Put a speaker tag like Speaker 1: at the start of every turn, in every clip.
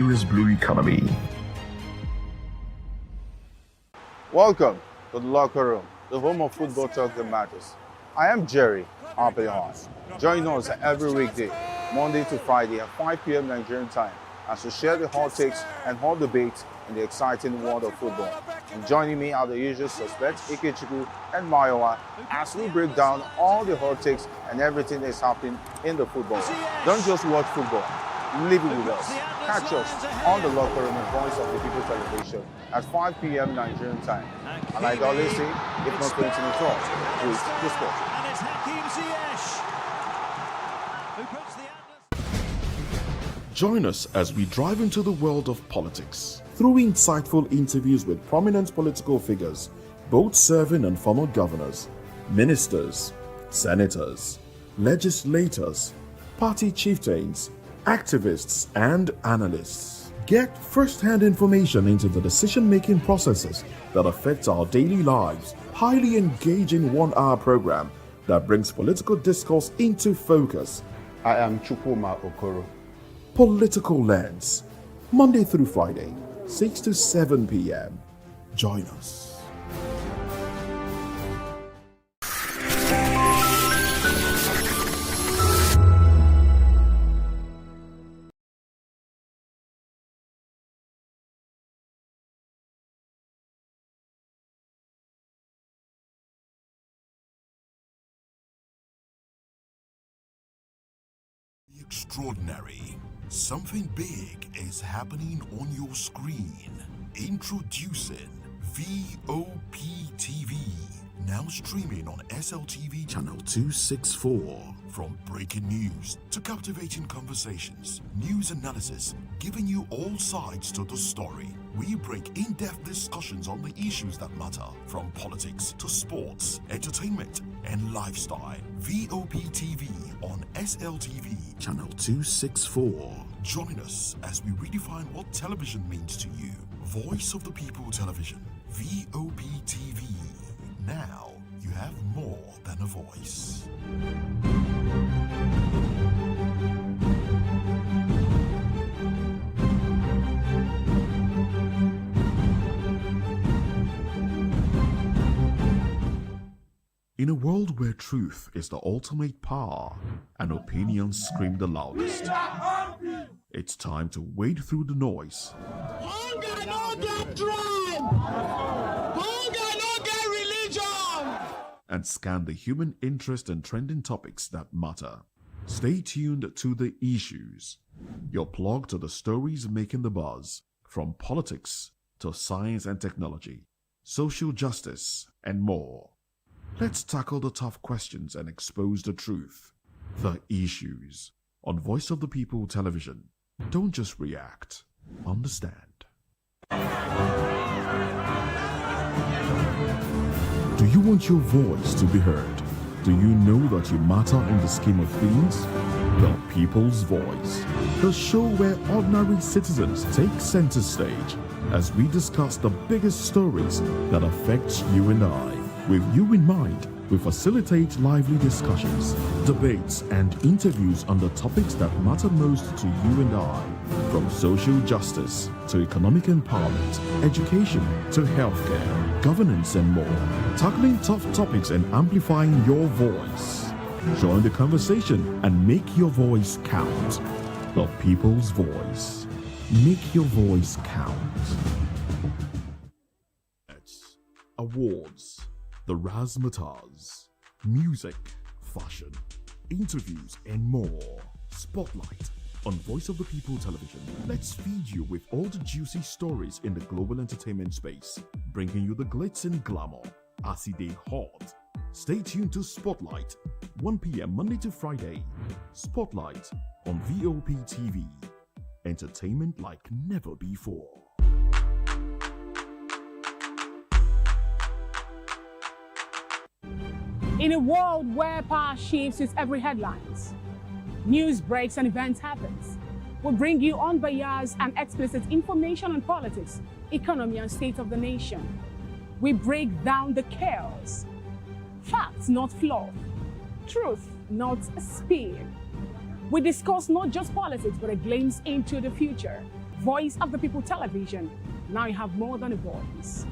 Speaker 1: Nigeria's blue economy.
Speaker 2: Welcome to the locker room, the home of football talk that matters. I am Jerry Arpeon. Join us every weekday, Monday to Friday at 5 p.m. Nigerian time, as we share the hot takes and hot debates in the exciting world of football. And joining me are the usual suspects, Ikechukwu and Mayowa, as we break down all the hot takes and everything that's happening in the football. Don't just watch football, live it with us. Catch us on the locker room and Voice of the People television at 5 p.m. Nigerian time. And like I always say, if not 20 minutes off, with the sport.
Speaker 3: And it's Hakim Ziyech who puts the Atlas.
Speaker 4: Join us as we drive into the world of politics through insightful interviews with prominent political figures, both serving and former governors, ministers, senators, legislators, party chieftains, activists, and analysts. Get first-hand information into the decision-making processes that affect our daily lives. Highly engaging one-hour program that brings political discourse into focus.
Speaker 5: I am Chukwuma Okoro.
Speaker 4: Political Lens, Monday through Friday, 6 to 7 p.m. Join us. Extraordinary. Something big is happening on your screen. Introducing VOP TV. Now streaming on SLTV channel 264. From breaking news to captivating conversations, news analysis, giving you all sides to the story. We break in-depth discussions on the issues that matter, from politics to sports, entertainment, and lifestyle. VOP TV on SLTV channel 264. Join us as we redefine what television means to you. Voice of the People Television, VOP TV. Now you have more than a voice. In a world where truth is the ultimate power and opinions scream the loudest, it's time to wade through the noise.
Speaker 6: Hunger no get tribe! Hunger no get religion!
Speaker 4: And scan the human interest and trending topics that matter. Stay tuned to The Issues, your plug to the stories making the buzz, from politics to science and technology, social justice, and more. Let's tackle the tough questions and expose the truth. The Issues on Voice of the People Television. Don't just react, understand. Do you want your voice to be heard? Do you know that you matter in the scheme of things? The People's Voice, the show where ordinary citizens take center stage as we discuss the biggest stories that affect you and I. With you in mind, we facilitate lively discussions, debates, and interviews on the topics that matter most to you and I. From social justice to economic empowerment, education to healthcare, governance, and more. Tackling tough topics and amplifying your voice. Join the conversation and make your voice count. The People's Voice. Make your voice count. Awards. The razzmatazz, music, fashion, interviews, and more. Spotlight on Voice of the People Television. Let's feed you with all the juicy stories in the global entertainment space, bringing you the glitz and glamour as they hot. Stay tuned to Spotlight, 1 p.m. Monday to Friday. Spotlight on VOP TV. Entertainment like never before.
Speaker 7: In a world where power shifts with every headlines, news breaks and events happens, we bring you unbiased and explicit information on politics, economy, and state of the nation. We break down the chaos. Facts, not fluff. Truth, not a spin. We discuss not just politics, but a glimpse into the future. Voice of the People Television. Now you have more than a voice.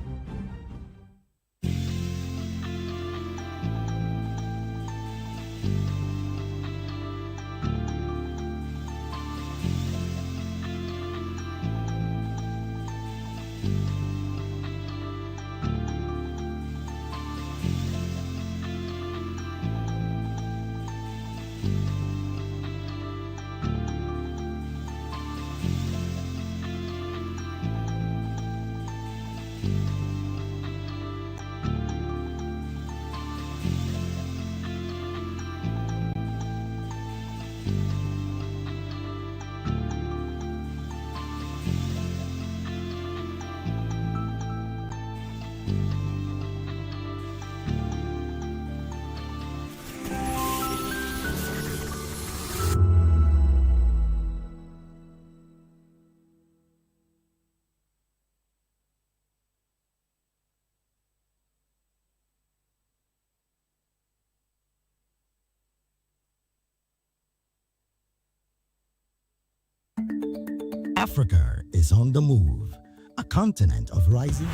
Speaker 1: Africa is on the move, a continent of rising.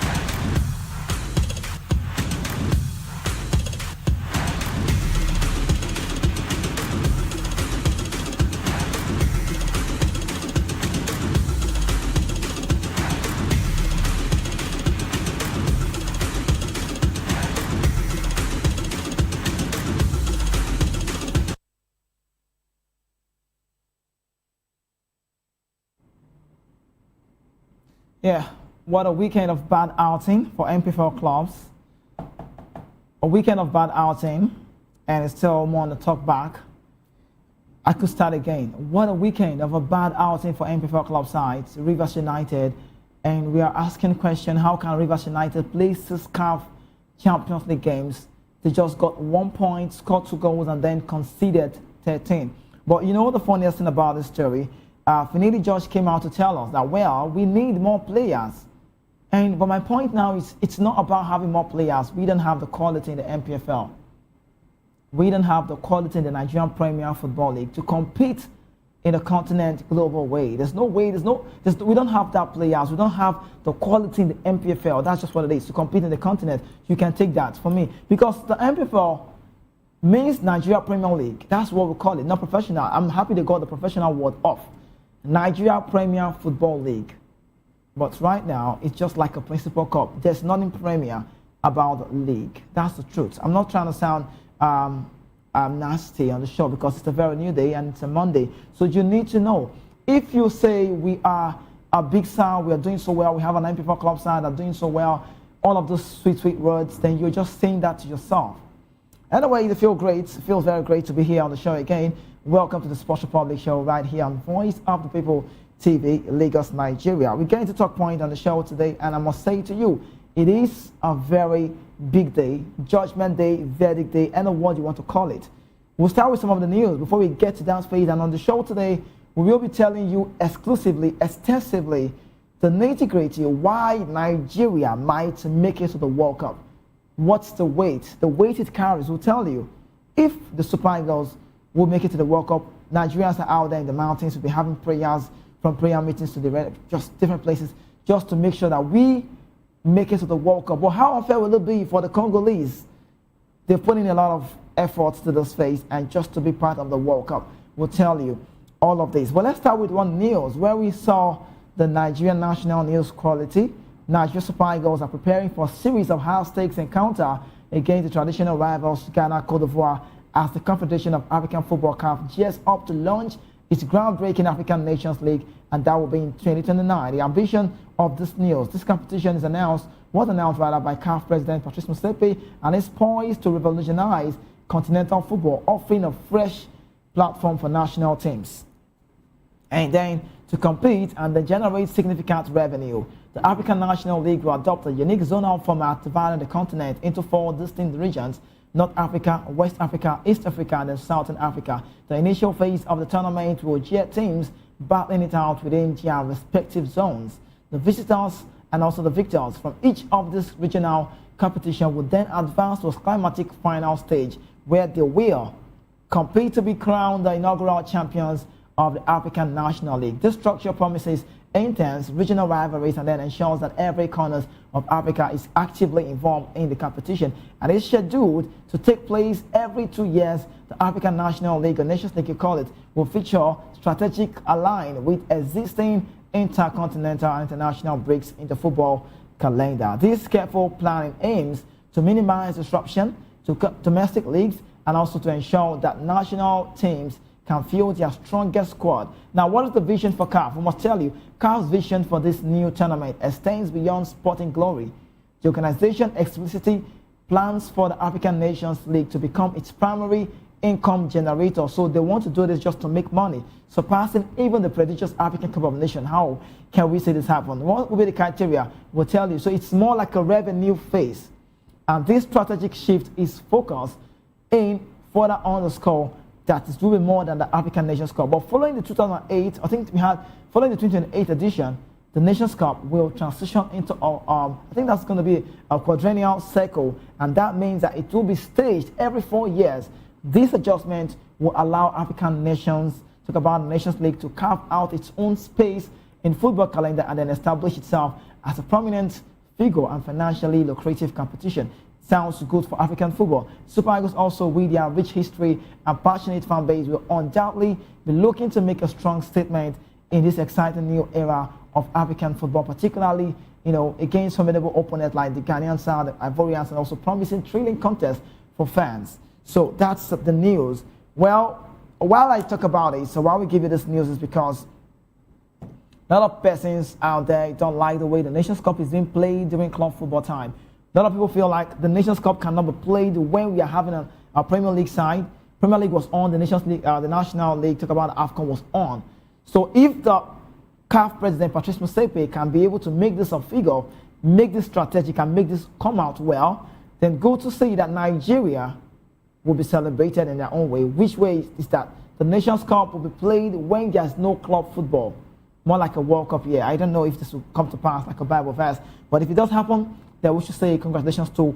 Speaker 8: Yeah, what a weekend of bad outing for MPFL clubs. A weekend of bad outing, and it's still more on the talk back. I could start again. What a weekend of a bad outing for MPFL club sides, Rivers United. And we are asking question, how can Rivers United place to scarf Champions League games? They just got 1 point, scored 2 goals, and then conceded 13. But you know the funniest thing about this story? Finidi George came out to tell us that, well, we need more players. But my point now is it's not about having more players. We don't have the quality in the MPFL. We don't have the quality in the Nigerian Premier Football League to compete in a continent global way. There's no way, we don't have that players. We don't have the quality in the MPFL. That's just what it is, to compete in the continent. You can take that for me. Because the MPFL means Nigeria Premier League. That's what we call it, not professional. I'm happy they got the professional word off. Nigeria Premier Football League. But right now, it's just like a Principal Cup. There's nothing premier about the league. That's the truth. I'm not trying to sound nasty on the show because it's a very new day and it's a Monday. So you need to know, if you say we are a big side, we are doing so well, we have an MPFL club side that are doing so well, all of those sweet, sweet words, then you're just saying that to yourself. Anyway, it feels great. It feels very great to be here on the show again. Welcome to the Sports Republic show right here on Voice of the People TV, Lagos, Nigeria. We're getting to talk point on the show today, and I must say to you, it is a very big day, Judgment Day, Verdict Day, any word you want to call it. We'll start with some of the news before we get to that phase, and on the show today, we will be telling you exclusively, extensively, the nitty-gritty why Nigeria might make it to the World Cup. What's the weight? The weight it carries will tell you if the Super Eagles will make it to the World Cup. Nigerians are out there in the mountains. We'll be having prayers, from prayer meetings to just different places, just to make sure that we make it to the World Cup. But how unfair will it be for the Congolese? They're putting a lot of efforts to this phase, and just to be part of the World Cup, we'll tell you all of this. Well, let's start with one news where we saw the Nigerian national news quality. Nigeria Super Eagles are preparing for a series of high-stakes encounter against the traditional rivals Ghana, Cote d'Ivoire, as the Confederation of African Football CAF gears up to launch its groundbreaking African Nations League, and that will be in 2029. The ambition of this news, this competition was announced by CAF President Patrice Motsepe, and is poised to revolutionize continental football, offering a fresh platform for national teams. And then to compete and then generate significant revenue, the African National League will adopt a unique zonal format dividing the continent into 4 distinct regions: North Africa, West Africa, East Africa, and then Southern Africa. The initial phase of the tournament will get teams battling it out within their respective zones. The visitors and also the victors from each of this regional competition will then advance to a climatic final stage where they will compete to be crowned the inaugural champions of the African National League. This structure promises intense regional rivalries and then ensures that every corner of Africa is actively involved in the competition. And it's scheduled to take place every 2 years. The African National League, or Nations League you call it, will feature strategic align with existing intercontinental and international breaks in the football calendar. This careful planning aims to minimize disruption to domestic leagues and also to ensure that national teams can field their strongest squad. Now, what is the vision for CAF? We must tell you, CAF's vision for this new tournament extends beyond sporting glory. The organization explicitly plans for the African Nations League to become its primary income generator. So they want to do this just to make money, surpassing even the prestigious African Cup of Nations. How can we see this happen? What will be the criteria? We'll tell you. So it's more like a revenue phase. And this strategic shift is focused in further underscore that is doing more than the African Nations Cup. But following the 2008, I think we had, following the 2028 edition, the Nations Cup will transition into, I think that's going to be a quadrennial cycle, and that means that it will be staged every 4 years. This adjustment will allow African nations, talk about the Nations League, to carve out its own space in football calendar and then establish itself as a prominent figure and financially lucrative competition. Sounds good for African football. Super Eagles also, with their rich history and passionate fan base, will undoubtedly be looking to make a strong statement in this exciting new era of African football, particularly, against formidable opponents like the Ghanaians, the Ivorians, and also promising thrilling contests for fans. So that's the news. Well, while I talk about it, so why we give you this news is because a lot of persons out there don't like the way the Nations Cup is being played during club football time. A lot of people feel like the Nations Cup cannot be played when we are having a Premier League side. Premier League was on, the Nations League, the National League, talk about AFCON, was on. So if the CAF president, Patrice Motsepe, can be able to make this a figure, make this strategic, and make this come out well, then go to see that Nigeria will be celebrated in their own way. Which way is that? The Nations Cup will be played when there's no club football. More like a World Cup year. I don't know if this will come to pass like a Bible verse, but if it does happen, then we should say congratulations to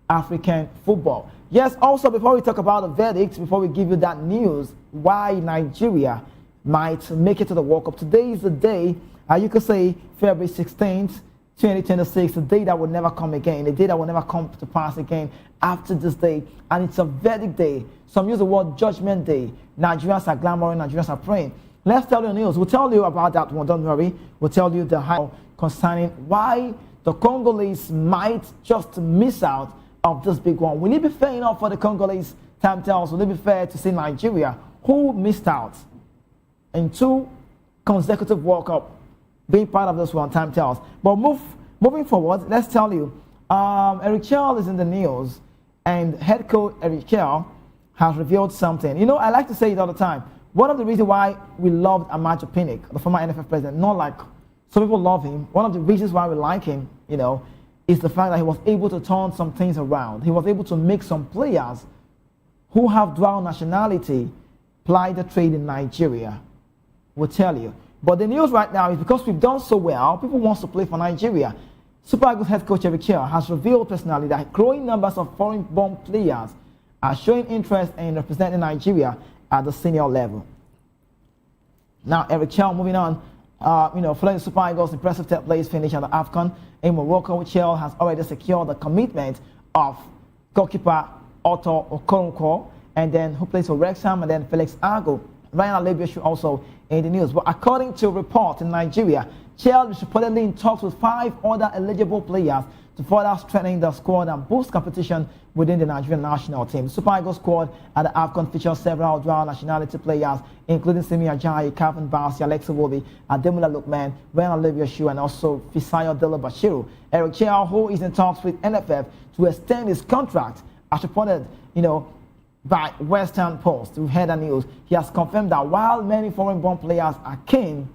Speaker 8: African football. Yes, also before we talk about the verdict, before we give you that news, why Nigeria might make it to the World Cup. Today is the day, you could say February 16th, 2026, a day that will never come again, a day that will never come to pass again after this day. And it's a verdict day. Some use the word judgment day. Nigerians are glamoring, Nigerians are praying. Let's tell you the news. We'll tell you about that one, don't worry. We'll tell you the how concerning why the Congolese might just miss out of this big one. Will it be fair enough for the Congolese? Time tells. Will it be fair to see Nigeria, who missed out in 2 consecutive World Cup, being part of this one? Time tells. But moving forward, let's tell you, Eric Chelle is in the news, and head coach Eric Chelle has revealed something. I like to say it all the time. One of the reasons why we loved Amadio Pinnick, the former NFF president, not like some people love him, one of the reasons why we like him, is the fact that he was able to turn some things around. He was able to make some players who have dual nationality ply the trade in Nigeria. We'll tell you. But the news right now is because we've done so well, people want to play for Nigeria. Super Eagles head coach Eric Chelle has revealed personally that growing numbers of foreign-born players are showing interest in representing Nigeria at the senior level. Now, Eric Chelle, moving on, following the Super Eagles' impressive third place finish at the AFCON in Morocco, Chelle has already secured the commitment of goalkeeper Otto Okonkwo, and then who plays for Wrexham, and then Felix Agu. Ryan Alebiosu also in the news. But according to a report in Nigeria, Chelle is reportedly in talks with 5 other eligible players to further strengthen the squad and boost competition within the Nigerian national team. The Super Eagles squad at the AFCON features several dual nationality players, including Simi Ajayi, Calvin Bassey, Alexa Wobi, Ademola Lookman, Ryan Alebiosu, and also Fisayo Dele Bashiru. Eric Chelle, who is in talks with NFF to extend his contract, as reported, by Western Post. We've heard the news. He has confirmed that while many foreign-born players are keen,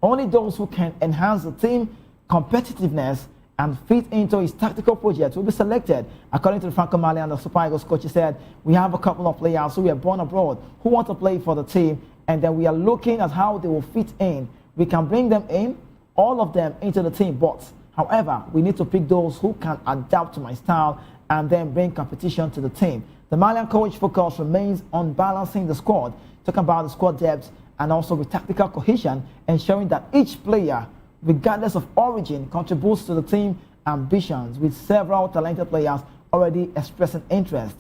Speaker 8: only those who can enhance the team competitiveness and fit into his tactical project will be selected. According to the Franco-Malian, the Super Eagles coach, he said, we have a couple of players who were born abroad who want to play for the team, and then we are looking at how they will fit in. We can bring them in, all of them, into the team, but however, we need to pick those who can adapt to my style and then bring competition to the team. The Malian coach focus remains on balancing the squad, talking about the squad depth and also with tactical cohesion, ensuring that each player regardless of origin, contributes to the team ambitions, with several talented players already expressing interest.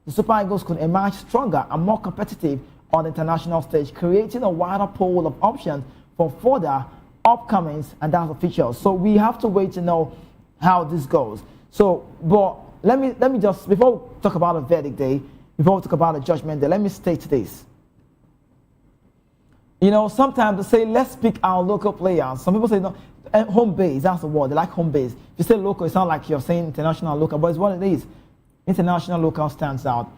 Speaker 8: The Super Eagles could emerge stronger and more competitive on the international stage, creating a wider pool of options for further upcomings and down officials. So we have to wait to know how this goes. So, but let me just, before we talk about a verdict day, before we talk about a judgment day, let me state this. You know, sometimes they say, let's pick our local players. Some people say, no, home base, that's the word. They like home base. If you say local, it sounds like you're saying international local, but it's what it is. International local stands out.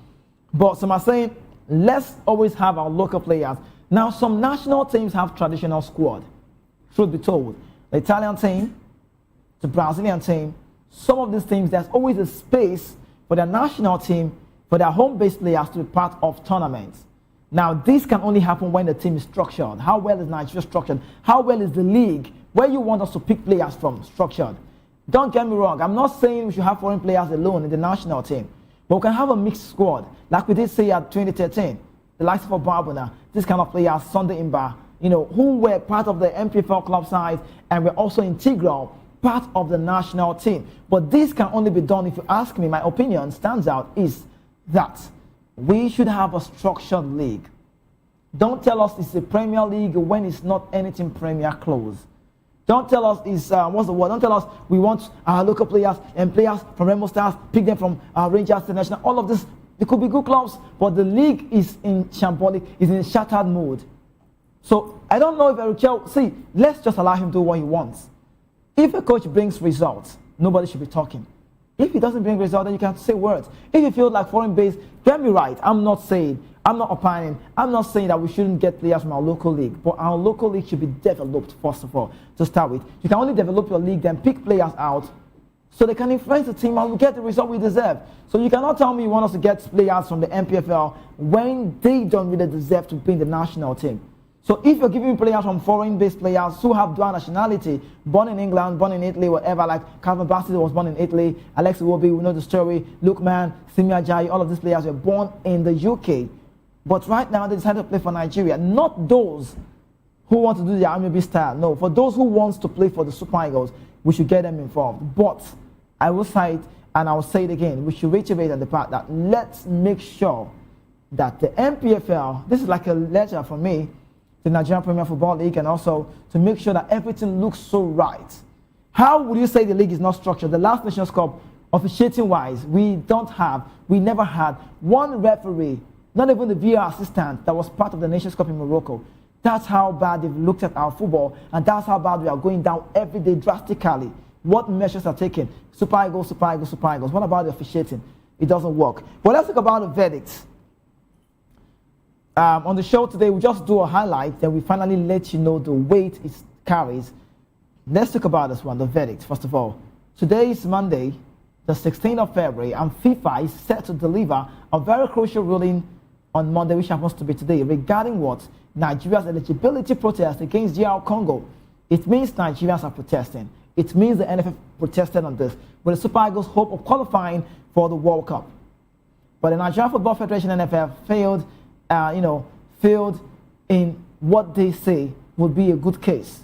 Speaker 8: But some are saying, let's always have our local players. Now, some national teams have traditional squad. Truth be told, the Italian team, the Brazilian team, some of these teams, there's always a space for their national team, for their home-based players to be part of tournaments. Now, this can only happen when the team is structured. How well is Nigeria structured? How well is the league, where you want us to pick players from, structured? Don't get me wrong. I'm not saying we should have foreign players alone in the national team. But we can have a mixed squad, like we did say at 2013. The likes of Barbuna, this kind of players, Sunday Imba, you know, who were part of the MPFL club side and were also integral part of the national team. But this can only be done, if you ask me, my opinion stands out, is that we should have a structured league. Don't tell us it's a Premier League when it's not anything Premier close. Don't tell us it's, what's the word? Don't tell us we want our local players and players from Rainbow Stars, pick them from Rangers International. All of this, it could be good clubs, but the league is in shambolic, is in shattered mode. So I don't know if Eric Chelle, see, let's just allow him to do what he wants. If a coach brings results, nobody should be talking. If he doesn't bring results, then you can say words. If you feel like foreign base, get me right. I'm not opining. I'm not saying that we shouldn't get players from our local league, but our local league should be developed first of all to start with. You can only develop your league, then pick players out so they can influence the team and we get the result we deserve. So you cannot tell me you want us to get players from the MPFL when they don't really deserve to be in the national team. So if you're giving players from foreign-based players who have dual nationality, born in England, born in Italy, whatever, like Calvin Bassett was born in Italy, Alex Iwobi, we know the story, Lookman, Simi Ajayi, all of these players were born in the UK. But right now they decided to play for Nigeria. Not those who want to do the RMB style. No, for those who want to play for the Super Eagles, we should get them involved. But I will say it, and I will say it again, we should reiterate on the part that let's make sure that the MPFL, this is like a letter from me, the Nigerian Premier Football League, and also to make sure that everything looks so right. How would you say the league is not structured? The last Nations Cup, officiating-wise, we never had one referee, not even the VAR assistant that was part of the Nations Cup in Morocco. That's how bad they've looked at our football, and that's how bad we are going down every day drastically. What measures are taken? Super Eagles, Super Eagles, Super Eagles. What about the officiating? It doesn't work. But let's talk about the verdict. On the show today, we just do a highlight, then we finally let you know the weight it carries. Let's talk about this one, the verdict, first of all. Today is Monday, the 16th of February, and FIFA is set to deliver a very crucial ruling on Monday, which happens to be today, regarding what? Nigeria's eligibility protest against DR Congo. It means Nigerians are protesting. It means the NFF protested on this, with the Super Eagles' hope of qualifying for the World Cup. But the Nigerian Football Federation, NFF, failed in what they say would be a good case.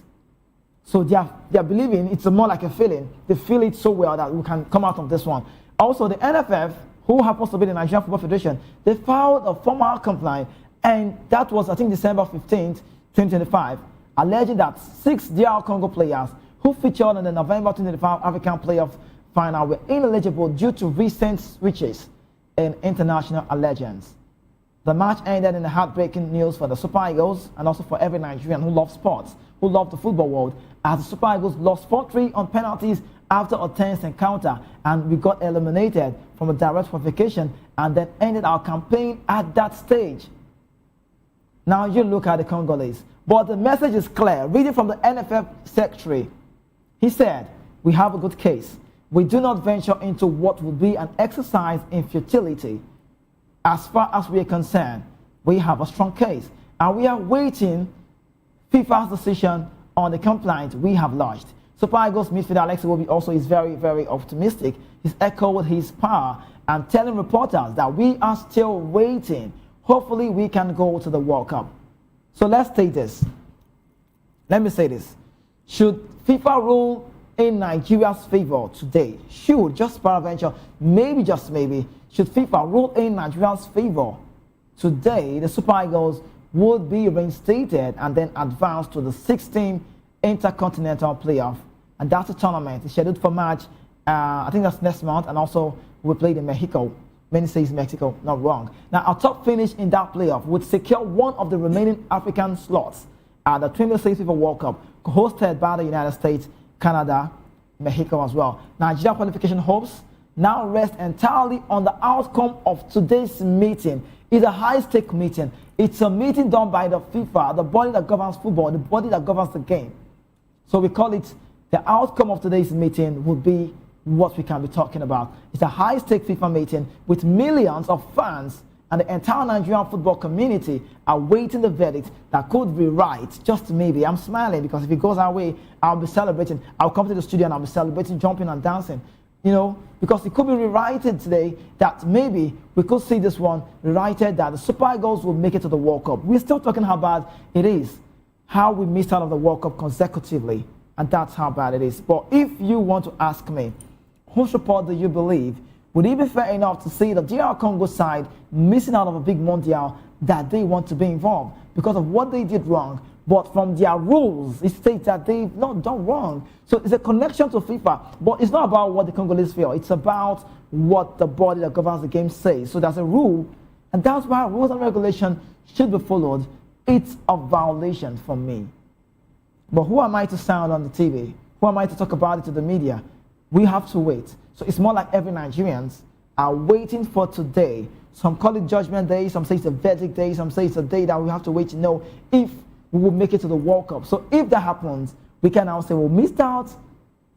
Speaker 8: So they are believing it's more like a feeling. They feel it so well that we can come out of this one. Also, the NFF, who happens to be the Nigerian Football Federation, they filed a formal complaint, and that was, I think, December 15th, 2025, alleging that 6 DR Congo players who featured in the November 2025 African Playoff Final were ineligible due to recent switches in international allegiance. The match ended in the heartbreaking news for the Super Eagles and also for every Nigerian who loves sports, who loves the football world, as the Super Eagles lost 4-3 on penalties after a tense encounter, and we got eliminated from a direct qualification and then ended our campaign at that stage. Now you look at the Congolese, but the message is clear. Reading from the NFF secretary, he said, "We have a good case. We do not venture into what would be an exercise in futility. As far as we are concerned, we have a strong case, and we are waiting FIFA's decision on the complaint we have lodged." Super Eagles midfielder Alex Iwobi also is very, very optimistic. He's echoed his power and telling reporters that we are still waiting. Hopefully, we can go to the World Cup. So let's take this. Let me say this. Should FIFA rule in Nigeria's favor today? Should, just peradventure, maybe just maybe, should FIFA rule in Nigeria's favor today, the Super Eagles would be reinstated and then advance to the 16 Intercontinental Playoff. And that's a tournament. It's scheduled for March, I think that's next month, and also we played in Mexico. Many say it's Mexico, not wrong. Now, our top finish in that playoff would secure one of the remaining African slots at the 26th FIFA World Cup, hosted by the United States, Canada, Mexico as well. Nigeria qualification hopes now rest entirely on the outcome of today's meeting. It's a high-stake meeting. It's a meeting done by the FIFA, the body that governs football, the body that governs the game. So we call it the outcome of today's meeting would be what we can be talking about. It's a high-stake FIFA meeting with millions of fans and the entire Nigerian football community awaiting the verdict that could rewrite, just maybe. I'm smiling because if it goes our way, I'll be celebrating. I'll come to the studio and I'll be celebrating, jumping and dancing. You know, because it could be rewritten today that maybe we could see this one rewritten that the Super Eagles will make it to the World Cup. We're still talking how bad it is, how we missed out of the World Cup consecutively, and that's how bad it is. But if you want to ask me, whose support do you believe? Would it be fair enough to see the DR Congo side missing out of a big mondial that they want to be involved because of what they did wrong? But from their rules, it states that they've not done wrong. So it's a connection to FIFA, but it's not about what the Congolese feel. It's about what the body that governs the game says. So there's a rule, and that's why rules and regulations should be followed. It's a violation for me. But who am I to sound on the TV? Who am I to talk about it to the media? We have to wait. So it's more like every Nigerians are waiting for today. Some call it Judgment Day, some say it's a verdict day, some say it's a day that we have to wait to know if we will make it to the World Cup. So if that happens, we can now say we missed out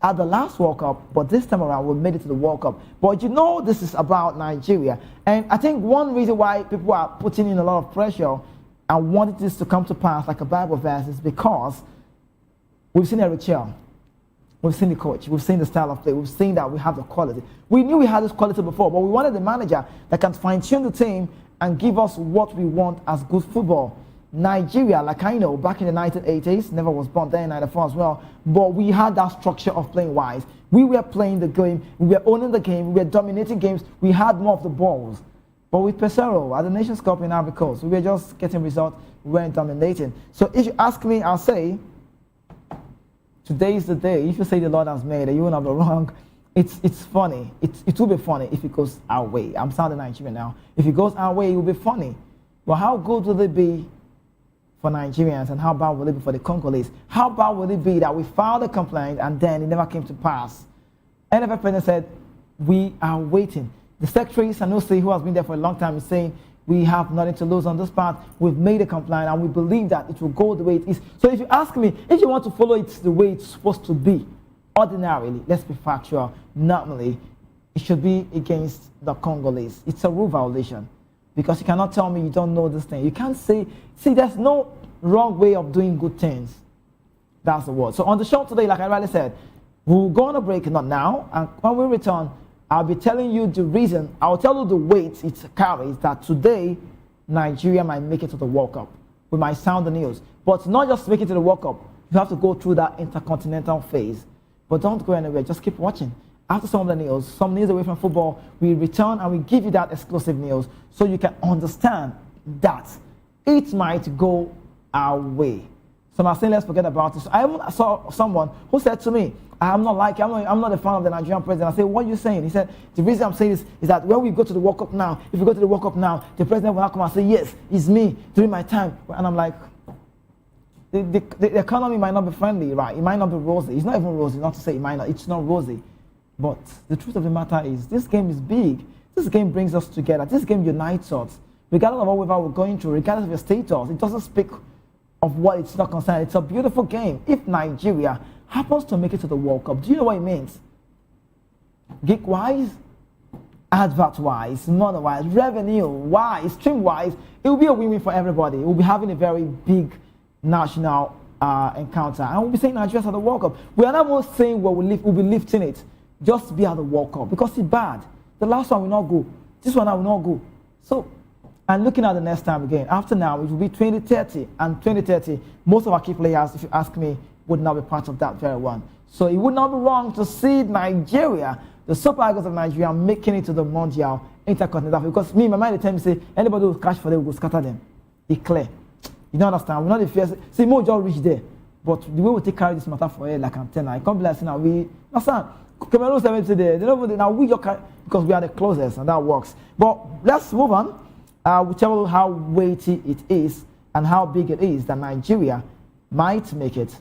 Speaker 8: at the last World Cup, but this time around we made it to the World Cup. But you know this is about Nigeria. And I think one reason why people are putting in a lot of pressure and wanting this to come to pass like a Bible verse is because we've seen Eric Chelle. We've seen the coach, we've seen the style of play, we've seen that we have the quality. We knew we had this quality before, but we wanted the manager that can fine-tune the team and give us what we want as good football. Nigeria, like I know, back in the 1980s, never was born there in 94 as well, but we had that structure of playing wise. We were playing the game, we were owning the game, we were dominating games, we had more of the balls. But with Pesero, at the Nations Cup in Ivory Coast, we were just getting results, we weren't dominating. So if you ask me, I'll say, today is the day. If you say the Lord has made it, you will not be wrong. It's funny. It will be funny if it goes our way. I'm sounding Nigerian now. If it goes our way, it will be funny. But how good will it be for Nigerians and how bad will it be for the Congolese? How bad will it be that we filed a complaint and then it never came to pass? NFF president said, we are waiting. The secretary, Sanusi, who has been there for a long time, is saying, we have nothing to lose on this part. We've made a complaint and we believe that it will go the way it is. So if you ask me, if you want to follow it the way it's supposed to be, ordinarily, let's be factual, normally, it should be against the Congolese. It's a rule violation because you cannot tell me you don't know this thing. You can't say, see, there's no wrong way of doing good things. That's the word. So on the show today, like I already said, we'll go on a break, not now, and when we return, I'll be telling you the reason, I'll tell you the weight it carries that today, Nigeria might make it to the World Cup. We might sound the news. But not just make it to the World Cup, you have to go through that intercontinental phase. But don't go anywhere, just keep watching. After some of the news, some news away from football, we return and we give you that exclusive news so you can understand that it might go our way. So I'm saying let's forget about it. So I saw someone who said to me, I'm not a fan of the Nigerian president. I said, what are you saying? He said, the reason I'm saying this is that when we go to the World Cup now, if we go to the World Cup now, the president will not come and say, yes, it's me during my time. And I'm like, the economy might not be friendly, right? It might not be rosy. It's not even rosy, not to say it might not. It's not rosy. But the truth of the matter is, this game is big. This game brings us together. This game unites us. Regardless of whatever we're going through, regardless of your status, it doesn't speak of what it's not concerned. It's a beautiful game. If Nigeria happens to make it to the World Cup, do you know what it means? Geek-wise, advert-wise, money-wise, revenue-wise, stream-wise, it will be a win-win for everybody. We'll be having a very big national encounter. And we'll be saying Nigeria's at the World Cup. We are not more saying we'll be lifting it. Just be at the World Cup because it's bad. The last one will not go. This one will not go. So, and looking at the next time again, after now, it will be 2030. And 2030, most of our key players, if you ask me, would not be part of that very one. So it would not be wrong to see Nigeria, the Super Eagles of Nigeria, making it to the Mondial Intercontinental. Because me, in my mind, they tell me, say, anybody who catch for them, we go scatter them. It's clear. You don't understand? We're not the first. See, more just reach there. But the way we take carry this matter for air like antenna, it can't be like saying, now we, understand? Cameroon 70 there. They don't, now we just carry, because we are the closest, and that works. But let's move on. We'll tell you how weighty it is and how big it is that Nigeria might make it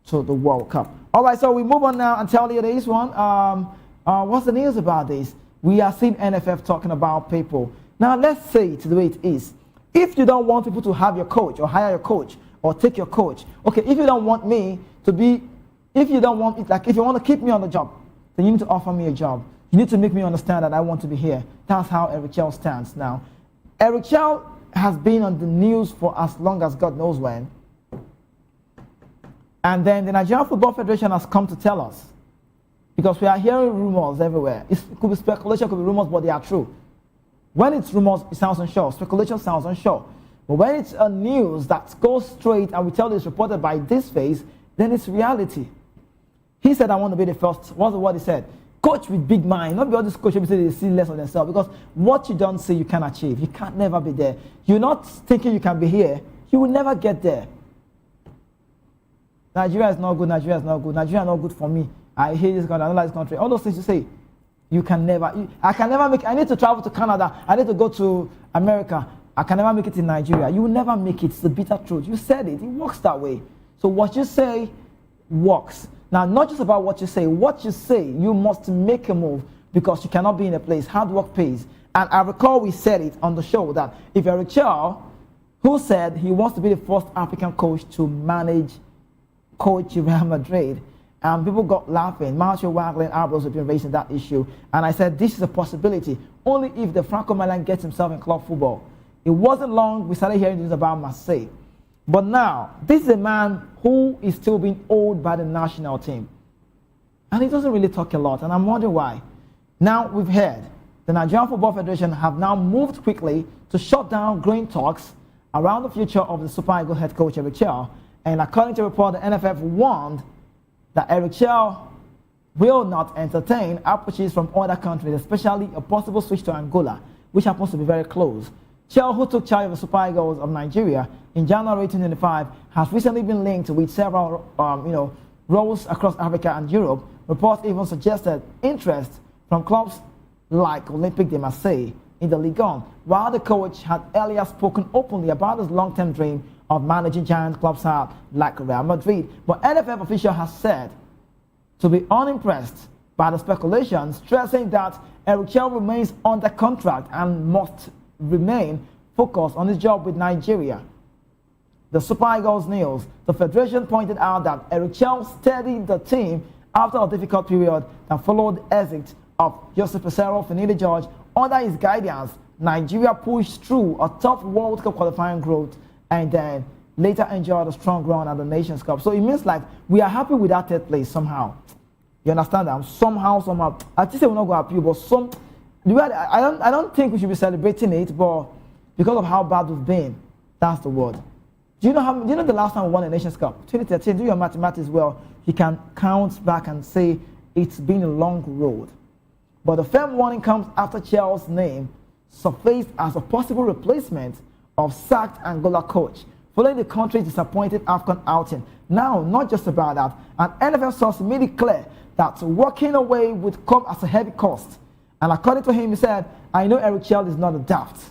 Speaker 8: to the World Cup. All right, so we move on now and tell you this one. What's the news about this? We are seeing NFF talking about people. Now, let's say it the way it is. If you don't want people to have your coach or hire your coach or take your coach, okay, if you don't want me to be, if you don't want it, like if you want to keep me on the job, then you need to offer me a job. You need to make me understand that I want to be here. That's how Eric Chelle stands now. Eric Chelle has been on the news for as long as God knows when. And then the Nigerian Football Federation has come to tell us, because we are hearing rumors everywhere. It could be speculation, it could be rumors, but they are true. When it's rumors, it sounds unsure. Speculation sounds unsure. But when it's a news that goes straight and we tell you it's reported by this face, then it's reality. He said, I want to be the first. What's the word he said? Coach with big mind. Not be all these coaches say they see less of themselves. Because what you don't see, you can achieve. You can't never be there. You're not thinking you can be here. You will never get there. Nigeria is not good. Nigeria is not good. Nigeria is not good for me. I hate this country. I don't like this country. All those things you say. You can never. I can never make. I need to travel to Canada. I need to go to America. I can never make it in Nigeria. You will never make it. It's the bitter truth. You said it. It works that way. So what you say works. Now, not just about what you say. What you say, you must make a move because you cannot be in a place. Hard work pays. And I recall we said it on the show that if Eric Chelle, who said he wants to be the first African coach to coach Real Madrid, and people got laughing. Marshall Wagley and Arbros have been raising that issue. And I said, this is a possibility only if the Franco-Malian gets himself in club football. It wasn't long we started hearing news about Marseille. But now, this is a man who is still being owed by the national team. And he doesn't really talk a lot, and I'm wondering why. Now, we've heard the Nigerian Football Federation have now moved quickly to shut down growing talks around the future of the Super Eagles head coach, Eric Chelle. And according to a report, the NFF warned that Eric Chelle will not entertain approaches from other countries, especially a possible switch to Angola, which happens to be very close. Chelle, who took charge of the Super Eagles of Nigeria in January 2025, has recently been linked with several roles across Africa and Europe. Reports even suggested interest from clubs like Olympique de Marseille in the Ligue 1, while the coach had earlier spoken openly about his long-term dream of managing giant clubs like Real Madrid. But NFF official has said to be unimpressed by the speculation, stressing that Eric Chelle remains under contract and must remain focused on his job with Nigeria. The Super Eagles news, the Federation pointed out that Eric Chelle steadied the team after a difficult period that followed the exit of Joseph Pesero Finidi George. Under his guidance, Nigeria pushed through a tough World Cup qualifying growth and then later enjoyed a strong run at the Nations Cup. So it means like we are happy with that third place somehow. You understand that? Somehow. I just say we're not going to appeal, but I don't think we should be celebrating it, but because of how bad we've been, that's the word. Do you know the last time we won a Nations Cup? 2013. Do your mathematics well. You can count back and say it's been a long road. But the firm warning comes after Chelle's name surfaced as a possible replacement of sacked Angola coach, following the country's disappointed AFCON outing. Now, not just about that, an NFL source made it clear that walking away would come as a heavy cost. And according to him, he said, I know Eric Chelle is not a daft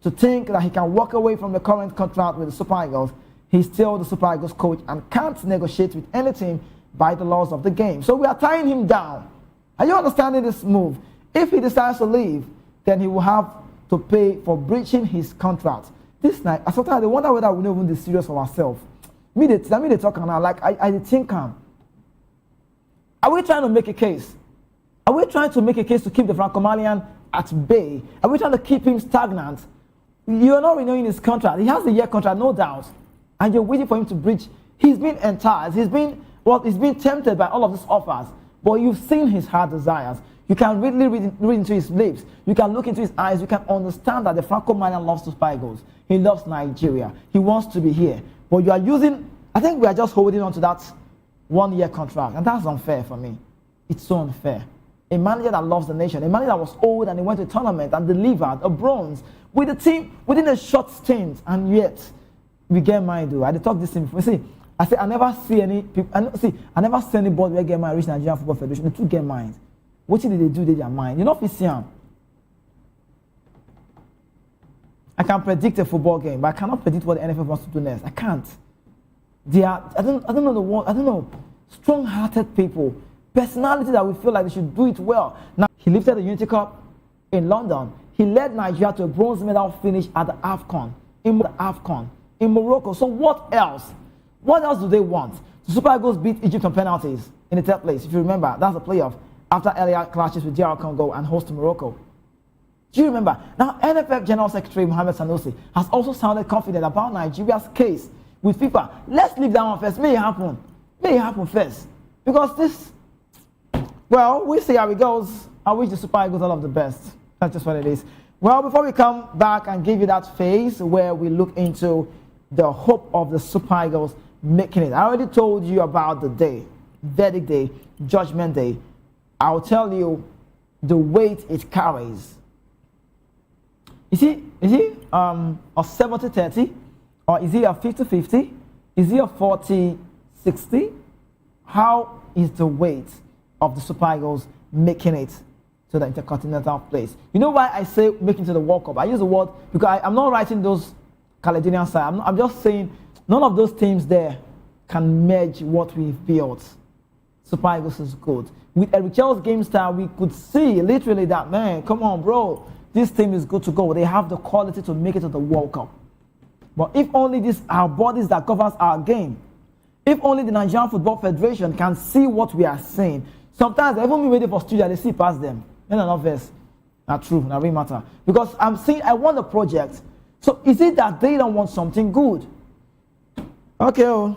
Speaker 8: to think that he can walk away from the current contract with the Super Eagles. He's still the Super Eagles coach and can't negotiate with any team by the laws of the game. So we are tying him down. Are you understanding this move? If he decides to leave, then he will have to pay for breaching his contract. This night, sometimes I wonder whether we're not even this serious for ourselves. Me, they talk now, like I think, are we trying to make a case? Are we trying to make a case to keep the Franco-Malian at bay? Are we trying to keep him stagnant? You're not renewing his contract. He has the year contract, no doubt. And you're waiting for him to breach. He's been enticed. He's been tempted by all of these offers. But you've seen his heart desires. You can really read into his lips. You can look into his eyes. You can understand that the Franco-Malian loves Super Eagles. He loves Nigeria. He wants to be here. But you are using, I think we are just holding on to that 1-year contract, and that's unfair for me. It's so unfair. A manager that loves the nation, a manager that was old and he went to a tournament and delivered a bronze with the team within a short stint, and yet we get mine. I talk this thing before. See, I say I never see any people. I never see anybody where get mine reach Nigerian Football Federation. They two get mine. What did they do? They their mind. You know, if you see them, I can predict a football game, but I cannot predict what the NFL wants to do next. I can't. They are. I don't know the word. I don't know. Strong-hearted people. Personality that we feel like they should do it well. Now, he lifted the Unity Cup in London. He led Nigeria to a bronze medal finish at the AFCON in Morocco. So what else? What else do they want? The Super Eagles beat Egypt on penalties in the third place. If you remember, that's the playoff after earlier clashes with DR Congo and host Morocco. Do you remember? Now, NFF General Secretary Mohamed Sanusi has also sounded confident about Nigeria's case with FIFA. Let's leave that one first. May it happen. May it happen first. Because this, well, we'll see how it goes. I wish the Super Eagles all of the best. That's just what it is. Well, before we come back and give you that phase where we look into the hope of the Super Eagles making it. I already told you about the day, verdict day, judgment day. I'll tell you the weight it carries. Is he a 70-30? Or is he a 50-50? Is he a 40-60? How is the weight of the Super Eagles making it to the Intercontinental place? You know why I say making to the World Cup? I use the word because I'm not writing those Caledonian side. I'm just saying none of those teams there can merge what we've built. Super Eagles is good. With Eric Chelle's game style, we could see literally that, man, come on, bro. This team is good to go. They have the quality to make it to the World Cup. But if only this our bodies that governs our game, if only the Nigerian Football Federation can see what we are saying. Sometimes even me waiting for studio, they see past them. They're not obvious. Not true, not really matter. Because I'm saying I want a project. So is it that they don't want something good? Okay, we'll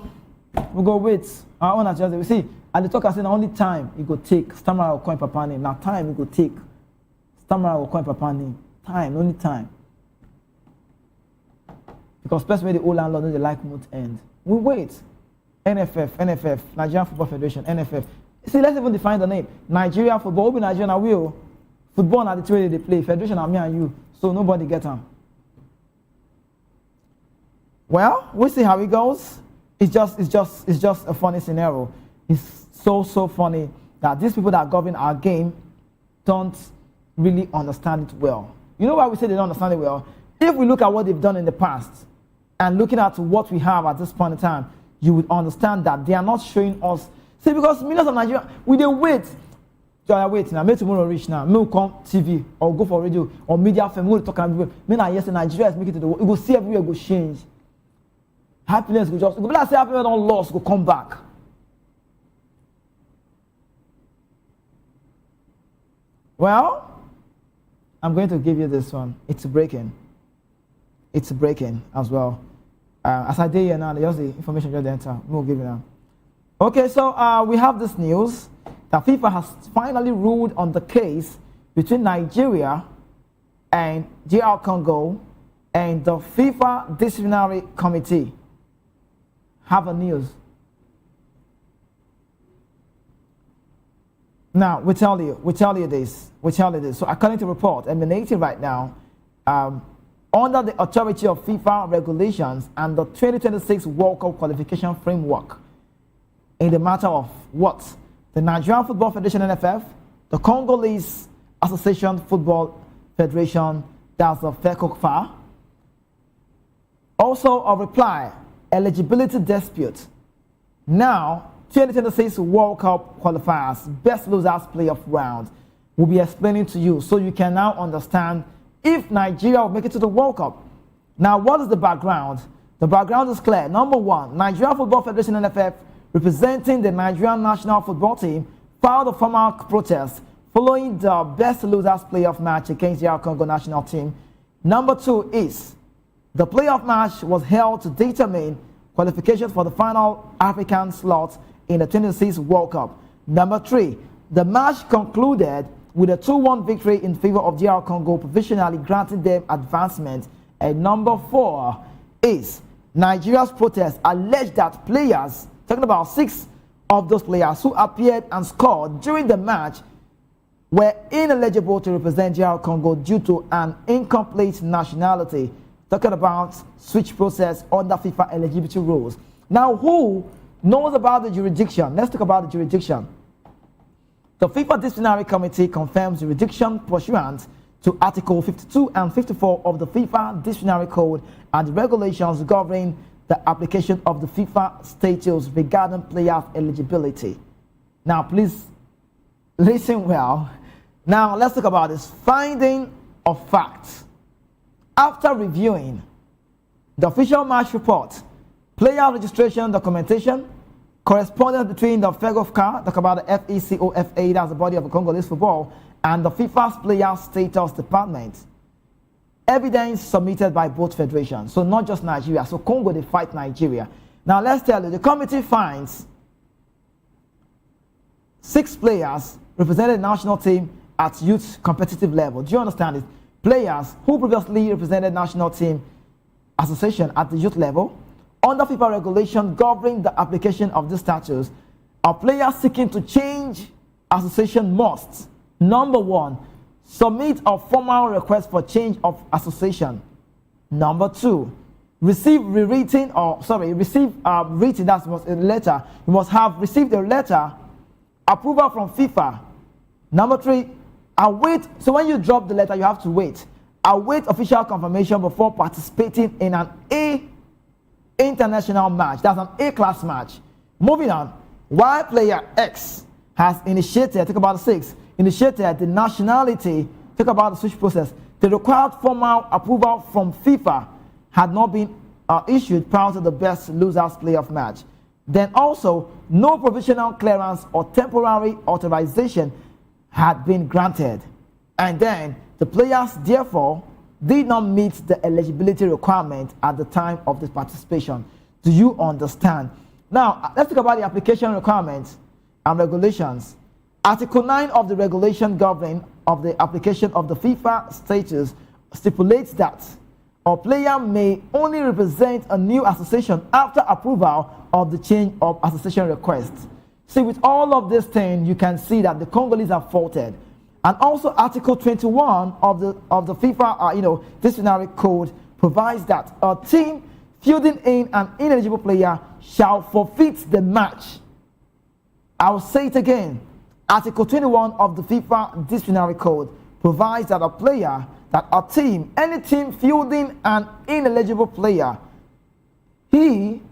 Speaker 8: go wait. I want to just see. At the talk I said only time it will take. Stammer will coin papa name. Now time it will take. Stammer will coin papa name. Time, only time. Because especially the old landlord, they like month end. We wait. NFF, Nigerian Football Federation, NFF. See, let's even define the name. Nigeria football, we Nigerian I will. Football are the way they play. Federation are me and you. So nobody get them. Well, we'll see how it goes. It's just a funny scenario. It's so funny that these people that govern our game don't really understand it well. You know why we say they don't understand it well? If we look at what they've done in the past and looking at what we have at this point in time, you would understand that they are not showing us. See, because millions of Nigerians, we they wait. Wait now, may tomorrow reach now. May come TV or go for radio or media film. We'll talk about me now. Yes, Nigeria is making it to the world. You will see everywhere go change. Happiness will just. It will be like say happiness don't lost will come back. Well, I'm going to give you this one. It's breaking. It's breaking as well. As I did here now, just the information just enter. We'll give you now. Okay, so we have this news that FIFA has finally ruled on the case between Nigeria and DR Congo and the FIFA Disciplinary Committee. Have a news. Now, we tell you this. So according to report emanating right now, under the authority of FIFA regulations and the 2026 World Cup qualification framework, in the matter of what? The Nigerian Football Federation, NFF, the Congolese Association Football Federation, that's the FECOFA. Also a reply, eligibility dispute. Now, 2026 World Cup qualifiers, best losers playoff round, will be explaining to you so you can now understand if Nigeria will make it to the World Cup. Now, what is the background? The background is clear. Number one, Nigerian Football Federation, NFF, representing the Nigerian national football team, filed a formal protest following the best losers playoff match against the Congo national team. Number two is the playoff match was held to determine qualification for the final African slot in the 2026 World Cup. Number three, the match concluded with a 2-1 victory in favor of DR Congo, provisionally granting them advancement. And number four is Nigeria's protest alleged that players, talking about 6 of those players who appeared and scored during the match were ineligible to represent DR Congo due to an incomplete nationality. Talking about switch process under FIFA eligibility rules. Now, who knows about the jurisdiction? Let's talk about the jurisdiction. The FIFA Disciplinary Committee confirms jurisdiction pursuant to Article 52 and 54 of the FIFA Disciplinary Code and the regulations governing the application of the FIFA statutes regarding players' eligibility. Now, please listen well. Now, let's talk about this finding of facts. After reviewing the official match report, player registration documentation, correspondence between the FEGOFCA, talk about the FECOFA, that's the body of the Congolese football, and the FIFA's player status department, evidence submitted by both federations, so not just Nigeria. So Congo, they fight Nigeria. Now let's tell you, the committee finds 6 players represented the national team at youth competitive level. Do you understand it? Players who previously represented national team association at the youth level, under FIFA regulation governing the application of this status, a player seeking to change association must, number 1, submit a formal request for change of association. Number 2, receive written, that's a letter. You must have received a letter, approval from FIFA. Number 3, await. So when you drop the letter, you have to wait. Await official confirmation before participating in an A international match. That's an A-class match. Moving on, while player X has initiated, talk about 6, initiated the nationality, talk about the switch process, the required formal approval from FIFA had not been issued prior to the best losers playoff match. Then also, no provisional clearance or temporary authorization had been granted. And then the players therefore did not meet the eligibility requirement at the time of the participation. Do you understand? Now, let's talk about the application requirements and regulations. Article 9 of the regulation governing of the application of the FIFA status stipulates that a player may only represent a new association after approval of the change of association request. See, with all of this thing, you can see that the Congolese are faulted. And also Article 21 of the FIFA disciplinary code provides that a team fielding in an ineligible player shall forfeit the match. I will say it again. Article 21 of the FIFA disciplinary code provides that any team fielding an ineligible player, he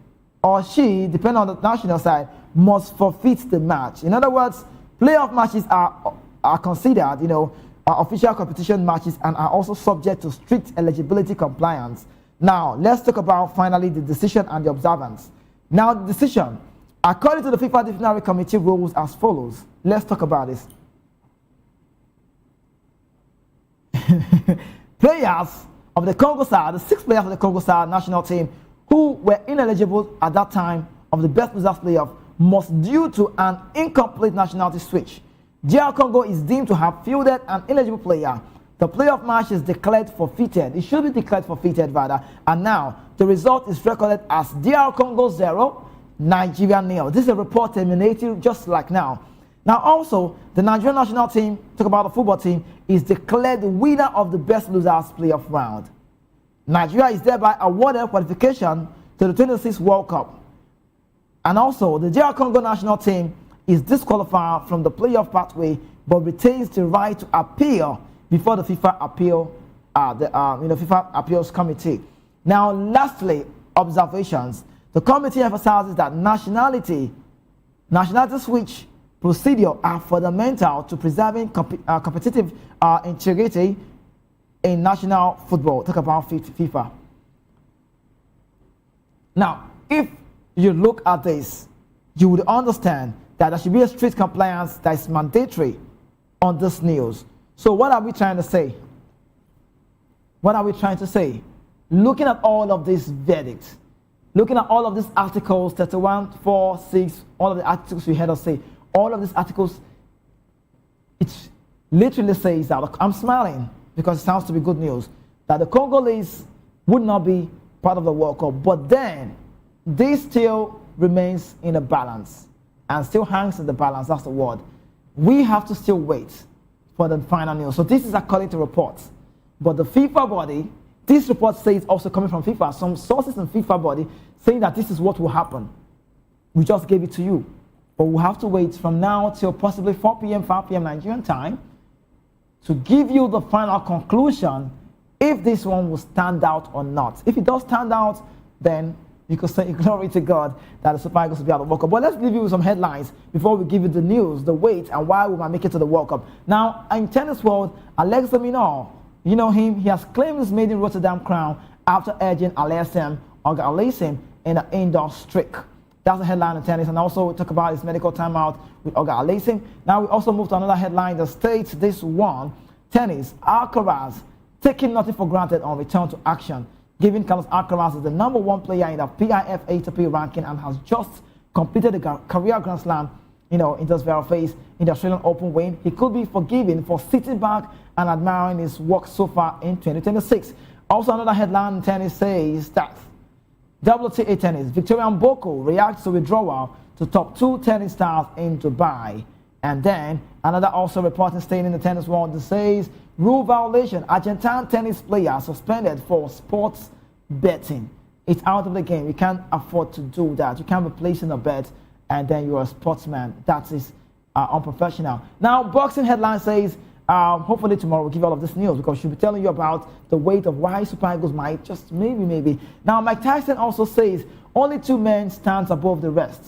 Speaker 8: or she, depending on the national side, must forfeit the match. In other words, playoff matches are considered, official competition matches and are also subject to strict eligibility compliance. Now, let's talk about finally the decision and the observance. Now, the decision, according to the FIFA Disciplinary Committee rules as follows. Let's talk about this. Players of the Congo side, the 6 players of the Congo side national team who were ineligible at that time of the best losers playoff must, due to an incomplete nationality switch, DR Congo is deemed to have fielded an ineligible player. The playoff match is declared forfeited. It should be declared forfeited rather. And now the result is recorded as DR Congo 0, Nigeria 0. This is a report terminating just like now. Now also, the Nigerian national team, talk about the football team, is declared the winner of the best losers playoff round. Nigeria is thereby awarded qualification to the 2026 World Cup. And also, the DR Congo national team is disqualified from the playoff pathway, but retains the right to appeal before the FIFA FIFA Appeals Committee. Now, lastly, observations. The committee emphasizes that nationality switch procedure are fundamental to preserving competitive integrity in national football. Talk about FIFA. Now, if you look at this, you would understand that there should be a strict compliance that is mandatory on this news. So what are we trying to say? What are we trying to say? Looking at all of these verdicts, looking at all of these articles, 31, 4, 6, all of the articles you heard us say, all of these articles, it literally says that, I'm smiling because it sounds to be good news, that the Congolese would not be part of the World Cup, but then this still remains in a balance. and still hangs in the balance. That's the word. We have to still wait for the final news. So this is according to reports. But the FIFA body, this report says also coming from FIFA, some sources in FIFA body saying that this is what will happen. We just gave it to you. But we'll have to wait from now till possibly 4 p.m., 5 p.m. Nigerian time to give you the final conclusion if this one will stand out or not. If it does stand out, then you could say glory to God that the Super Eagles will be out of the World Cup. But let's leave you with some headlines before we give you the news, the weight, and why we might make it to the World Cup. Now, in tennis world, Alex de Minaur, you know him, he has claimed his maiden Rotterdam crown after edging Aliassime Oga-Aliassime in an indoor streak. That's the headline in tennis. And also we talk about his medical timeout with Oga-Aliassime. Now we also move to another headline that states this one, tennis, Alcaraz taking nothing for granted on return to action. Given Carlos Alcaraz is the #1 player in the PIF ATP ranking and has just completed a career Grand Slam, in this very phase in the Australian Open win, he could be forgiven for sitting back and admiring his work so far in 2026. Also another headline in tennis says that WTA tennis, Victoria Mboko reacts to withdrawal to top 2 tennis stars in Dubai. And then another also reporting staying in the tennis world that says rule violation, Argentine tennis player suspended for sports betting. It's out of the game. You can't afford to do that. You can't be placing a bet and then you're a sportsman. That is unprofessional. Now, boxing headline says, hopefully tomorrow we'll give you all of this news because she'll be telling you about the weight of why Super Eagles might just maybe. Now, Mike Tyson also says only 2 men stands above the rest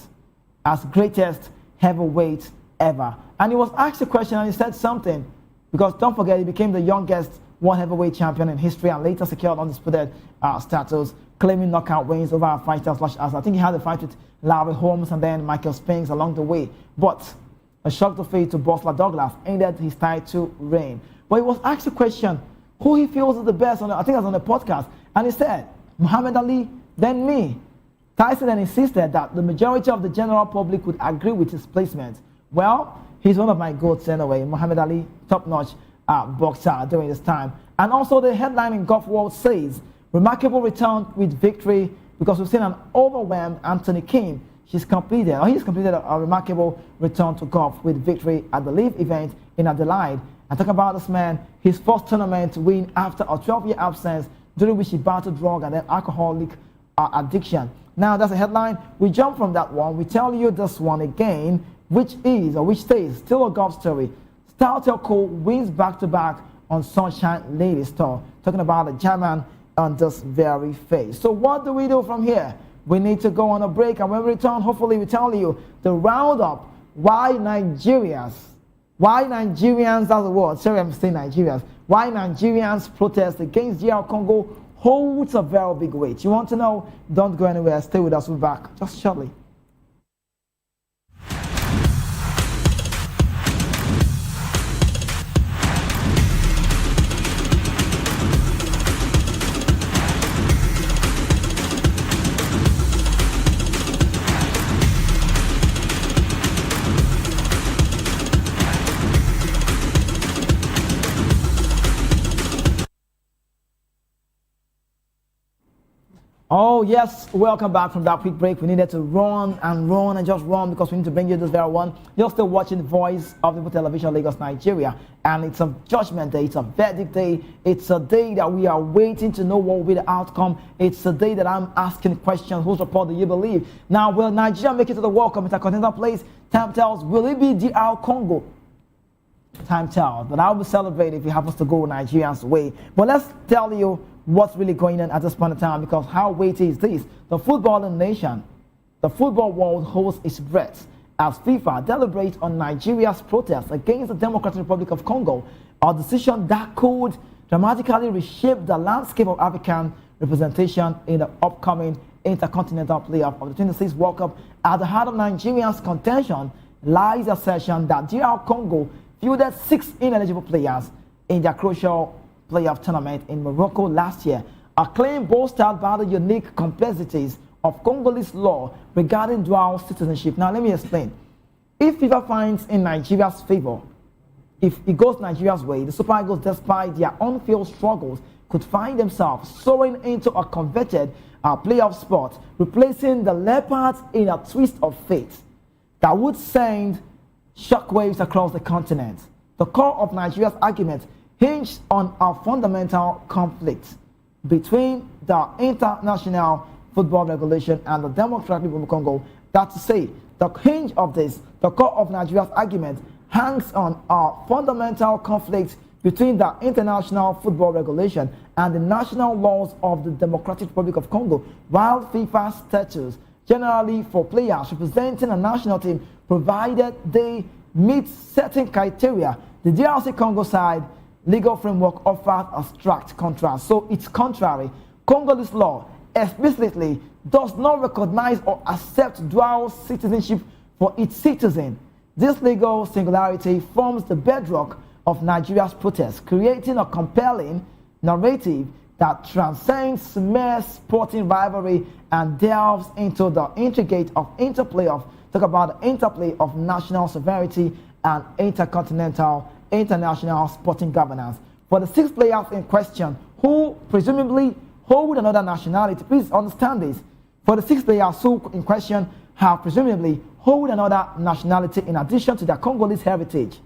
Speaker 8: as greatest heavyweight ever. And he was asked a question and he said something because don't forget he became the youngest world heavyweight champion in history and later secured undisputed status, claiming knockout wins over fighters such as I think he had a fight with Larry Holmes and then Michael Spinks along the way. But a shock to fate to Butler Douglas ended his title reign. But he was asked a question, who he feels is the best, I think it was on the podcast, and he said, Muhammad Ali, then me. Tyson then insisted that the majority of the general public would agree with his placement. Well, he's one of my goats anyway, Muhammad Ali, top-notch boxer during this time. And also the headline in Golf World says, remarkable return with victory because we've seen an overwhelmed Anthony Kim. He's completed a remarkable return to golf with victory at the Live event in Adelaide. And talk about this man, his first tournament win after a 12-year absence during which he battled drug and then alcoholic addiction. Now that's a headline. We jump from that one. We tell you this one again, which stays still a golf story. Star Telco wins back-to-back on Sunshine Ladies Tour. Talking about a German on this very phase. So what do we do from here? We need to go on a break, and when we return, hopefully we tell you the roundup why Nigerians, that's the word, sorry I'm saying Nigerians, why Nigerians protest against DR Congo holds a very big weight. You want to know? Don't go anywhere, stay with us, we'll be back just shortly. Oh yes, welcome back from that quick break. We needed to run and just run because we need to bring you this very one. You're still watching the Voice of People Television, Lagos, Nigeria, and it's a judgment day, it's a verdict day, it's a day that we are waiting to know what will be the outcome. It's a day that I'm asking questions, whose report do you believe? Now, will Nigeria make it to the World Cup? It's a continental place. Time tells, will it be DR Congo? Time tells, but I will celebrate if it happens to go Nigerians' way. But let's tell you what's really going on at this point in time, because how weighty is this? The footballing nation, the football world holds its breath as FIFA deliberates on Nigeria's protest against the Democratic Republic of Congo, a decision that could dramatically reshape the landscape of African representation in the upcoming intercontinental playoff of the 26th World Cup. At the heart of Nigeria's contention lies the assertion that DR Congo fielded 6 ineligible players in their crucial playoff tournament in Morocco last year, a claim bolstered by the unique complexities of Congolese law regarding dual citizenship. Now, let me explain. If FIFA finds in Nigeria's favor, if it goes Nigeria's way, the Super Eagles, despite their on-field struggles, could find themselves soaring into a coveted playoff spot, replacing the Leopards in a twist of fate. that would send shockwaves across the continent. The core of Nigeria's argument hinged on a fundamental conflict between the international football regulation and the Democratic Republic of Congo. That's to say, the hinge of this, the core of Nigeria's argument, hangs on a fundamental conflict between the international football regulation and the national laws of the Democratic Republic of Congo, while FIFA statutes generally for players representing a national team, provided they meet certain criteria. The DRC Congo side legal framework offers a strict contrast. So it's contrary. Congolese law explicitly does not recognize or accept dual citizenship for its citizens. This legal singularity forms the bedrock of Nigeria's protest, creating a compelling narrative that transcends mere sporting rivalry and delves into the intricate of interplay of national sovereignty and intercontinental international sporting governance. For the 6 players in question who presumably hold another nationality, please understand this. For the 6 players who in question have presumably hold another nationality in addition to their Congolese heritage,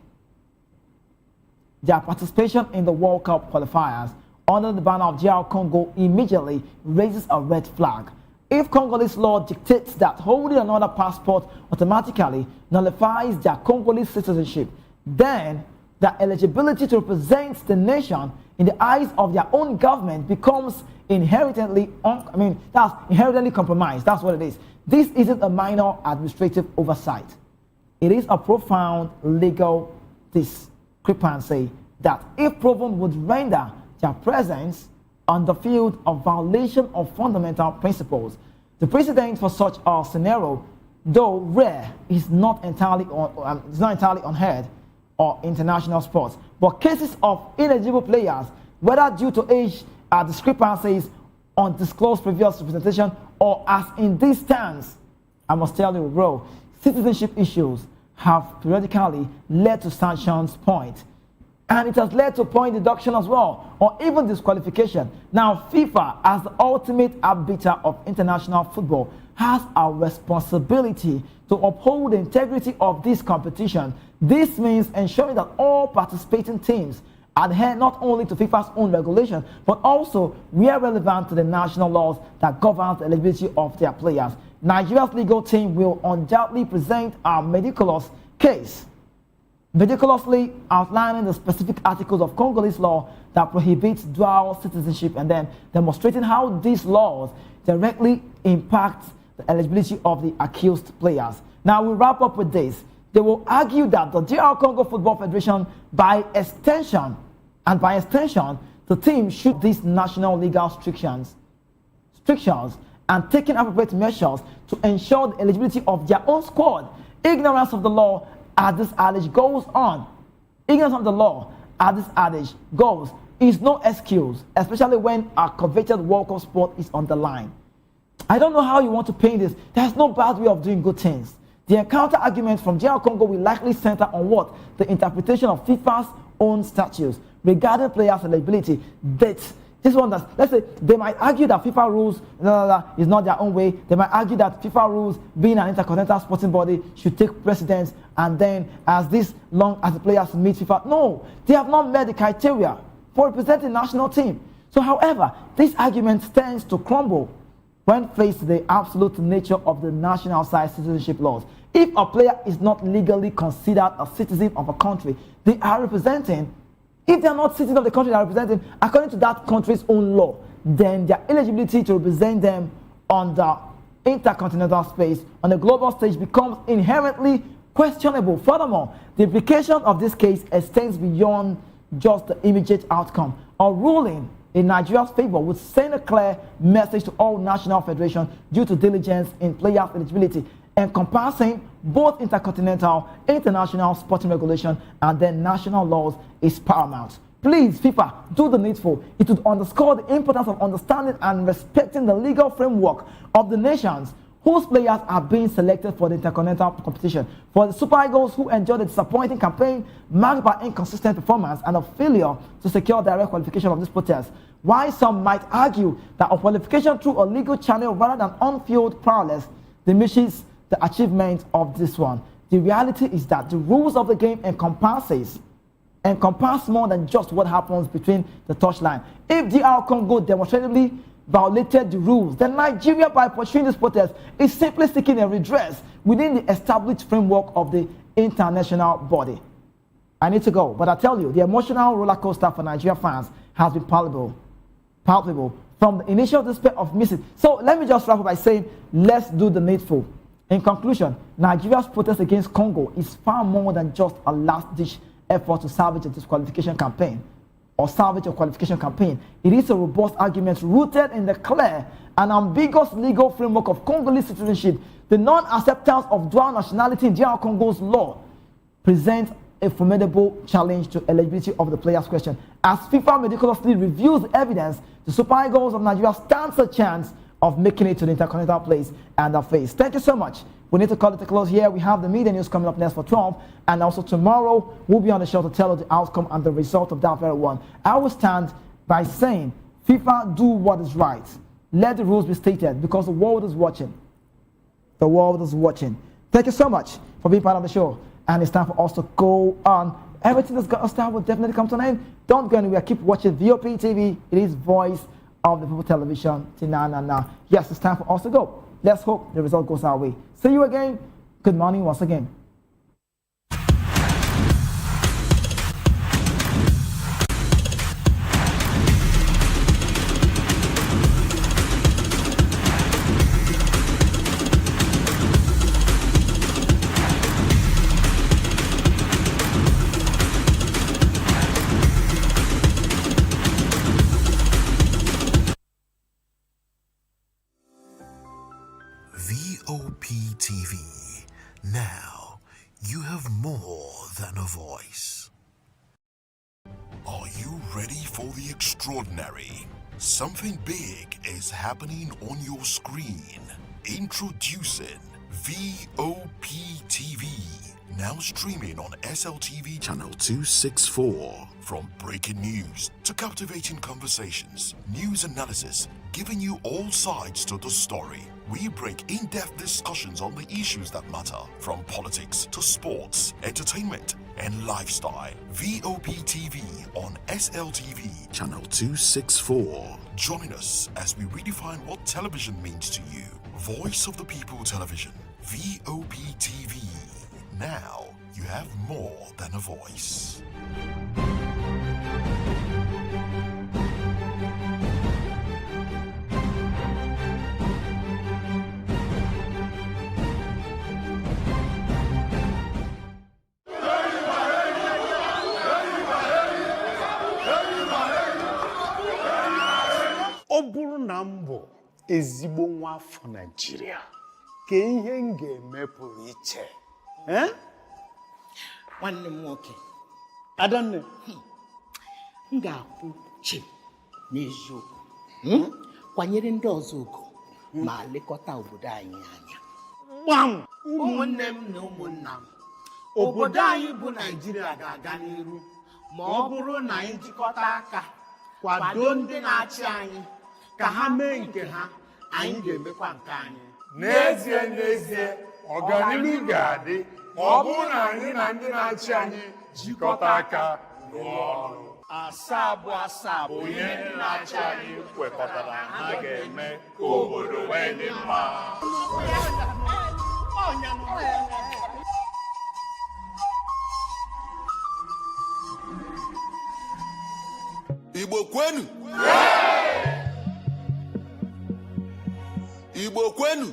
Speaker 8: their participation in the World Cup qualifiers under the banner of GR Congo immediately raises a red flag. If Congolese law dictates that holding another passport automatically nullifies their Congolese citizenship, then their eligibility to represent the nation in the eyes of their own government becomes inherently compromised. That's what it is. This isn't a minor administrative oversight. It is a profound legal discrepancy that, if proven, would render their presence on the field a violation of fundamental principles. The precedent for such a scenario, though rare, is not entirely unheard or international sports. But cases of ineligible players, whether due to age discrepancies, undisclosed previous representation, or as in this stance, I must tell you, bro, citizenship issues have periodically led to sanctions point. And it has led to point deduction as well, or even disqualification. Now, FIFA, as the ultimate arbiter of international football, has a responsibility to uphold the integrity of this competition. This means ensuring that all participating teams adhere not only to FIFA's own regulation, but also, where relevant, to the national laws that govern the eligibility of their players. Nigeria's legal team will undoubtedly present a meticulous case, meticulously outlining the specific articles of Congolese law that prohibits dual citizenship, and then demonstrating how these laws directly impact the eligibility of the accused players. Now, we'll wrap up with this. They will argue that the DR Congo Football Federation, by extension, the team should these national legal restrictions and taking appropriate measures to ensure the eligibility of their own squad. Ignorance of the law, as this adage goes on, ignorance of the law, as this adage goes, is no excuse, especially when a coveted World Cup sport is on the line. I don't know how you want to paint this. There's no bad way of doing good things. The encounter argument from GR Congo will likely center on what? The interpretation of FIFA's own statutes regarding players' eligibility. This one, let's say, they might argue that FIFA rules is not their own way. They might argue that FIFA rules, being an intercontinental sporting body, should take precedence, and then as long as the players meet FIFA. No, they have not met the criteria for representing the national team. So, however, this argument tends to crumble when faced with the absolute nature of the national side citizenship laws. If a player is not legally considered a citizen of a country they are representing, if they are not citizens of the country they are representing, according to that country's own law, then their eligibility to represent them on the intercontinental space, on the global stage, becomes inherently questionable. Furthermore, the implication of this case extends beyond just the immediate outcome. A ruling in Nigeria's favor would send a clear message to all national federations due to diligence in players' eligibility, encompassing both intercontinental, international sporting regulation, and then national laws is paramount. Please, FIFA, do the needful. It would underscore the importance of understanding and respecting the legal framework of the nations whose players are being selected for the intercontinental competition. For the Super Eagles, who enjoyed a disappointing campaign marked by inconsistent performance and a failure to secure direct qualification of this protest, while some might argue that a qualification through a legal channel rather than on-field prowess diminishes the achievement of this one. The reality is that the rules of the game encompass more than just what happens between the touchline. If DR Congo demonstratively violated the rules, then Nigeria, by pursuing this protest, is simply seeking a redress within the established framework of the international body. I need to go, but I tell you, the emotional roller coaster for Nigeria fans has been palpable from the initial despair of missing. So let me just wrap up by saying, let's do the needful. In conclusion, Nigeria's protest against Congo is far more than just a last-ditch effort to salvage a disqualification campaign or salvage a qualification campaign. It is a robust argument rooted in the clear and ambiguous legal framework of Congolese citizenship. The non-acceptance of dual nationality in DR Congo's law presents a formidable challenge to eligibility of the players' question. As FIFA meticulously reviews the evidence, the Super Eagles of Nigeria stands a chance of making it to the intercontinental place and the face. Thank you so much. We need to call it a close here. We have the media news coming up next for 12, and also tomorrow we'll be on the show to tell you the outcome and the result of that very one. I will stand by saying, FIFA, do what is right. Let the rules be stated, because the world is watching. The world is watching. Thank you so much for being part of the show, and it's time for us to go on. Everything that's got to start will definitely come to an end. Don't go anywhere. Keep watching VOP TV. It is voice of the people television. Yes, it's time for us to go. Let's hope the result goes our way. See you again. Good morning once again.
Speaker 4: VOP TV. Now, you have more than a voice. Are you ready for the extraordinary? Something big is happening on your screen. Introducing VOP TV. Now streaming on SLTV channel 264. From breaking news to captivating conversations, news analysis, giving you all sides to the story. We bring in-depth discussions on the issues that matter, from politics to sports, entertainment, and lifestyle. VOP TV on SLTV channel 264. Join us as we redefine what television means to you. Voice of the People Television, VOP TV. Now you have more than a voice.
Speaker 9: Oburu na mbụ ezigbo nwa afọ Nigeria ka ihe m ga-eme pụrụ iche.
Speaker 10: Nwanne m nwoke
Speaker 9: Adanne,
Speaker 10: m ga-akwụ chim n'eziokwu kwanyere ndị ọzọ ugwu ma lekọta obodo anyị anya.
Speaker 9: gbam
Speaker 10: Ụmụnne m na ụmụnna m, obodo anyị bụ Nigeria ga-aga n'iru ma ọ bụrụ na anyị jikọta aka kwado ndị na-achị anyị ka ha mee nke ha, anyị ga-emekwa nke anyị.
Speaker 9: n'ezie ọganihu ga-adị ma ọ bụrụ na anyị na ndị na-achị anyị jikọta aka rụọ ọrụ.
Speaker 10: Asaa bụ
Speaker 9: Onye ndị na-achị anyị kwekọtara ha ga-eme ka obodo wee dị mma.
Speaker 4: Igbo kwenu! Igbo kwenu!